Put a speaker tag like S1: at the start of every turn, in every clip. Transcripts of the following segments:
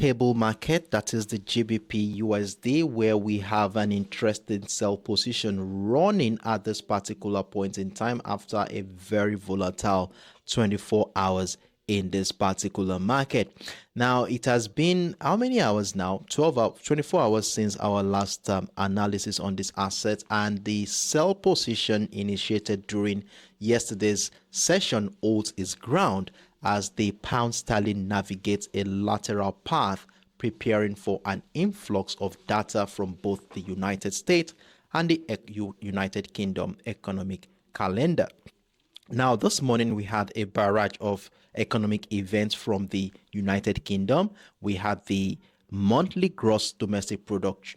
S1: cable market, that is the GBPUSD, where we have an interesting sell position running at this particular point in time after a very volatile 24 hours in this particular market. Now, it has been how many hours now? 24 hours since our last analysis on this asset, and the sell position initiated during yesterday's session holds its ground as the pound sterling navigates a lateral path, preparing for an influx of data from both the United States and the United Kingdom economic calendar. Now, this morning we had a barrage of economic events from the United Kingdom. We had the monthly gross domestic product,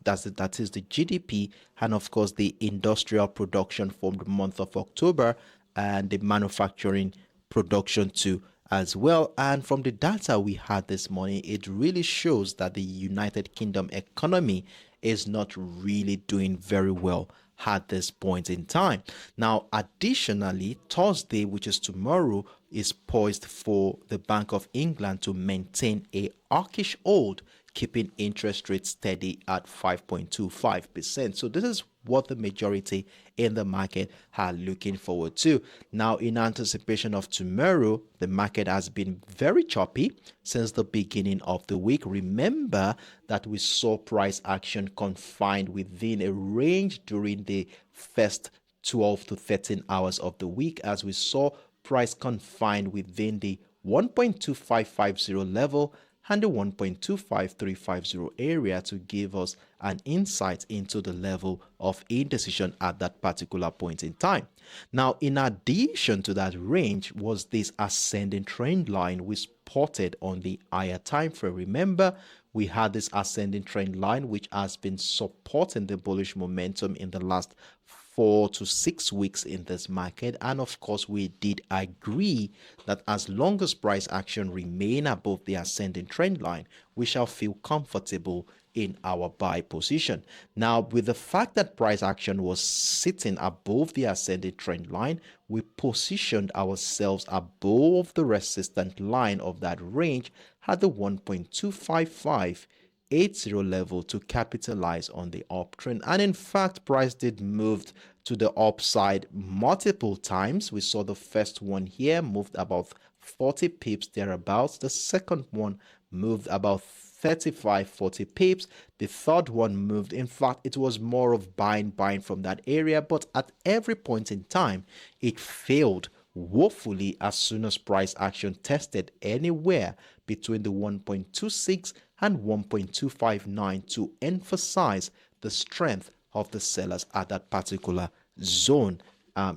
S1: that is the GDP, and of course the industrial production for the month of October, and the manufacturing production too as well. And from the data we had this morning, it really shows that the United Kingdom economy is not really doing very well at this point in time. Now, additionally, Thursday, which is tomorrow, is poised for the Bank of England to maintain a hawkish hold, keeping interest rates steady at 5.25%. So this is what the majority in the market are looking forward to. Now, in anticipation of tomorrow, the market has been very choppy since the beginning of the week. Remember that we saw price action confined within a range during the first 12 to 13 hours of the week, as we saw price confined within the 1.2550 level and the 1.25350 area to give us an insight into the level of indecision at that particular point in time. Now, in addition to that range was this ascending trend line we spotted on the higher time frame. Remember, we had this ascending trend line which has been supporting the bullish momentum in the last 4 to 6 weeks in this market, and of course we did agree that as long as price action remain above the ascending trend line, we shall feel comfortable in our buy position. Now, with the fact that price action was sitting above the ascending trend line, we positioned ourselves above the resistant line of that range at the 1.25580 level to capitalize on the uptrend. And in fact, price did move to the upside multiple times. We saw the first one here moved about 40 pips thereabouts. The second one moved about 40 pips. The third one moved, in fact it was more of buying from that area, but at every point in time it failed woefully as soon as price action tested anywhere between the 1.26 and 1.259 to emphasize the strength of the sellers at that particular zone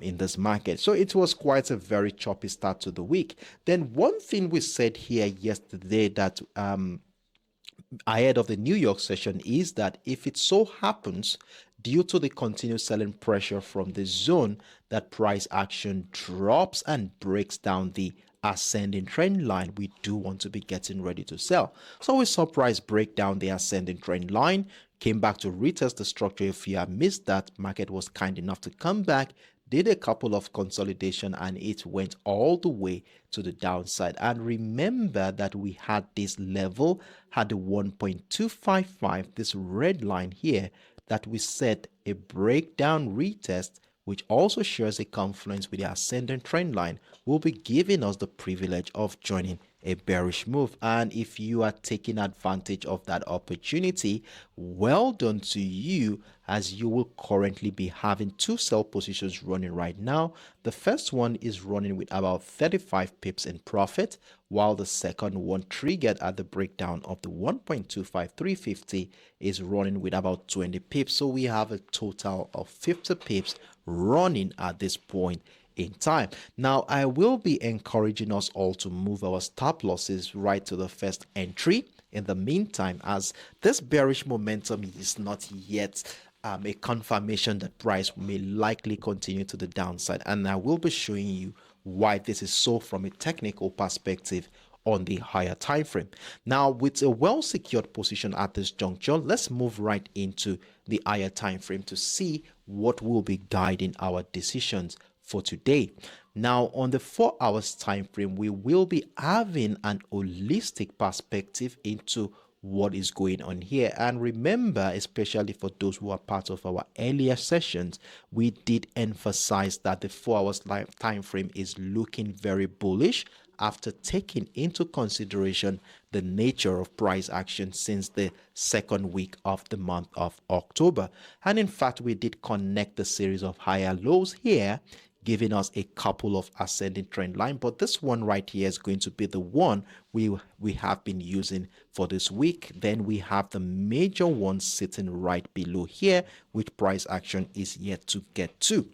S1: in this market. So it was quite a very choppy start to the week. Then one thing we said here yesterday that ahead of the New York session is that if it so happens, due to the continued selling pressure from the zone, that price action drops and breaks down the ascending trend line, we do want to be getting ready to sell. So we saw price break down the ascending trend line, came back to retest the structure. If you have missed that, market was kind enough to come back, did a couple of consolidation, and it went all the way to the downside. And remember that we had this level, had the 1.255, this red line here, that we set a breakdown retest, which also shares a confluence with the ascending trend line, will be giving us the privilege of joining a bearish move. And if you are taking advantage of that opportunity, well done to you, as you will currently be having two sell positions running right now. The first one is running with about 35 pips in profit, while the second one, triggered at the breakdown of the 1.25350, is running with about 20 pips. So we have a total of 50 pips running at this point in time. Now, I will be encouraging us all to move our stop losses right to the first entry in the meantime, as this bearish momentum is not yet a confirmation that price may likely continue to the downside, and I will be showing you why this is so from a technical perspective on the higher time frame. Now, with a well secured position at this juncture, let's move right into the higher time frame to see what will be guiding our decisions for today. Now, on the 4 hours time frame, we will be having an holistic perspective into what is going on here. And remember, especially for those who are part of our earlier sessions, we did emphasize that the 4 hours time frame is looking very bullish after taking into consideration the nature of price action since the second week of the month of October. And in fact, we did connect the series of higher lows here, giving us a couple of ascending trend line, but this one right here is going to be the one we have been using for this week. Then we have the major one sitting right below here, which price action is yet to get to.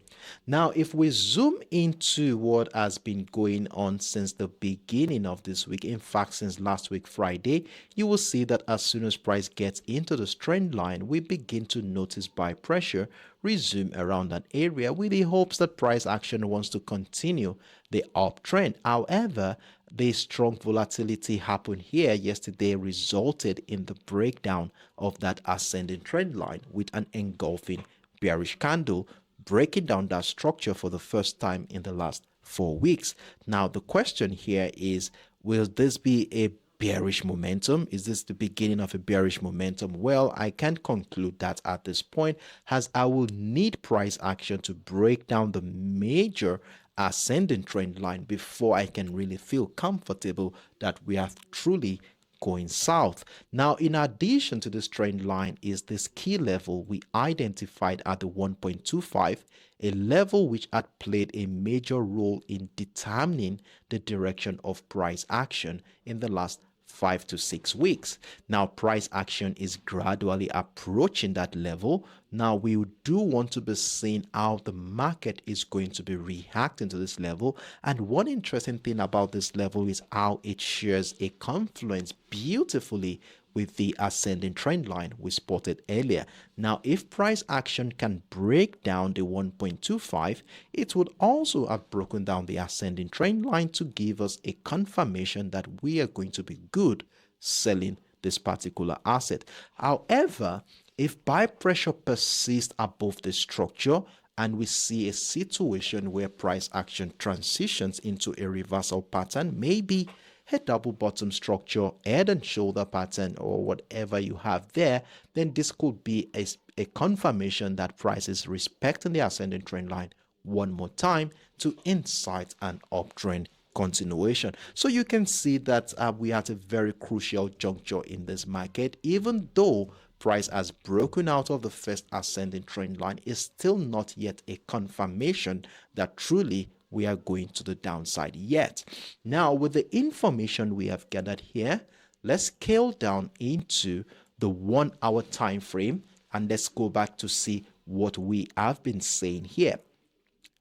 S1: Now, if we zoom into what has been going on since the beginning of this week, in fact, since last week, Friday, you will see that as soon as price gets into the trend line, we begin to notice buy pressure resume around that area with the hopes that price action wants to continue the uptrend. However, the strong volatility happened here yesterday resulted in the breakdown of that ascending trend line with an engulfing bearish candle, breaking down that structure for the first time in the last 4 weeks. Now, the question here is, will this be a bearish momentum? Is this the beginning of a bearish momentum? Well, I can't conclude that at this point, as I will need price action to break down the major ascending trend line before I can really feel comfortable that we are truly going south. Now, in addition to this trend line is this key level we identified at the 1.25, a level which had played a major role in determining the direction of price action in the last 5 to 6 weeks. Now, price action is gradually approaching that level. Now, we do want to be seeing how the market is going to be reacting to this level. And one interesting thing about this level is how it shares a confluence beautifully with the ascending trend line we spotted earlier. Now, if price action can break down the 1.25, it would also have broken down the ascending trend line to give us a confirmation that we are going to be good selling this particular asset. However, if buy pressure persists above the structure and we see a situation where price action transitions into a reversal pattern, maybe a double bottom structure, head and shoulder pattern, or whatever you have there, then this could be a confirmation that price is respecting the ascending trend line one more time to incite an uptrend continuation. So you can see that we are at a very crucial juncture in this market. Even though price has broken out of the first ascending trend line, is still not yet a confirmation that truly we are going to the downside yet. Now, with the information we have gathered here, let's scale down into the 1 hour time frame and let's go back to see what we have been saying here.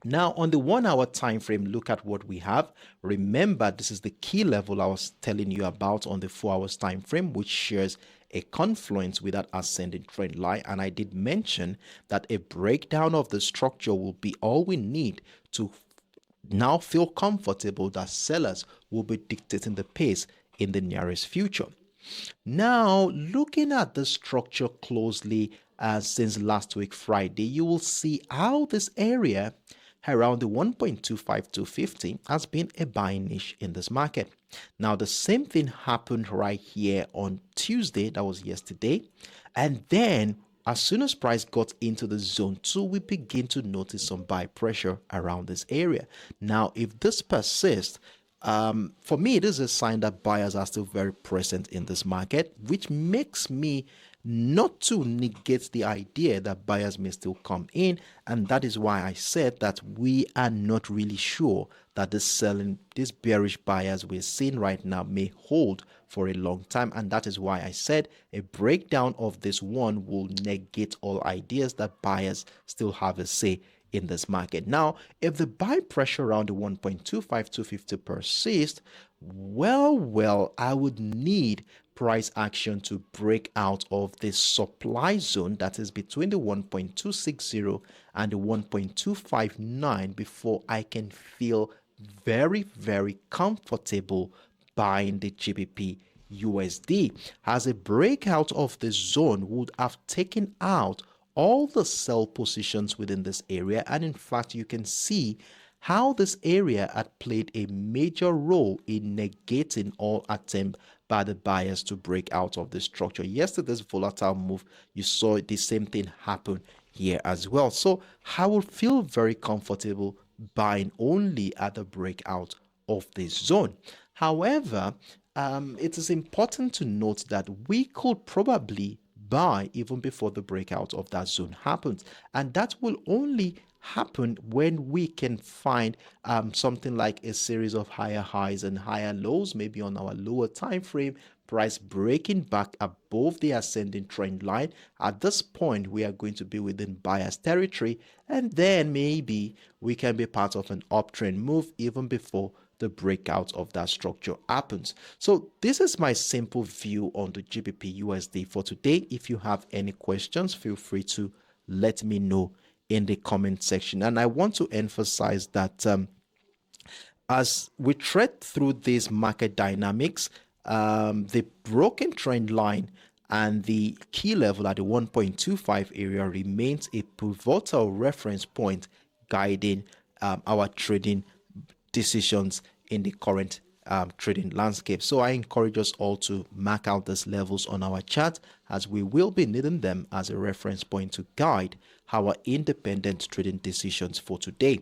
S1: Now, on the 1 hour time frame, look at what we have. Remember, this is the key level I was telling you about on the 4 hours time frame, which shares a confluence with that ascending trend line. And I did mention that a breakdown of the structure will be all we need to now feel comfortable that sellers will be dictating the pace in the nearest future. Now, looking at the structure closely since last week Friday, you will see how this area around the 1.25250 has been a buying niche in this market. Now, the same thing happened right here on Tuesday, that was yesterday, and then as soon as price got into the zone 2, we begin to notice some buy pressure around this area. Now, if this persists, for me, it is a sign that buyers are still very present in this market, which makes me not to negate the idea that buyers may still come in. And that is why I said that we are not really sure that these bearish buyers we're seeing right now may hold for a long time. And that is why I said a breakdown of this one will negate all ideas that buyers still have a say in this market. Now, if the buy pressure around the 1.25250 persists, well, I would need price action to break out of the supply zone that is between the 1.260 and the 1.259 before I can feel very comfortable buying the GBP USD, as a breakout of the zone would have taken out all the sell positions within this area. And in fact, you can see how this area had played a major role in negating all attempt by the buyers to break out of the structure. Yesterday's volatile move, you saw the same thing happen here as well. So I would feel very comfortable buying only at the breakout of this zone. However, it is important to note that we could probably buy even before the breakout of that zone happens, and that will only happen when we can find something like a series of higher highs and higher lows, maybe on our lower time frame, price breaking back above the ascending trend line. At this point, we are going to be within buyer's territory, and then maybe we can be part of an uptrend move even before the breakout of that structure happens. So this is my simple view on the GBP USD for today. If you have any questions, feel free to let me know in the comment section. And I want to emphasize that as we tread through these market dynamics, the broken trend line and the key level at the 1.25 area remains a pivotal reference point guiding our trading decisions in the current trading landscape. So I encourage us all to mark out these levels on our chart, as we will be needing them as a reference point to guide our independent trading decisions for today.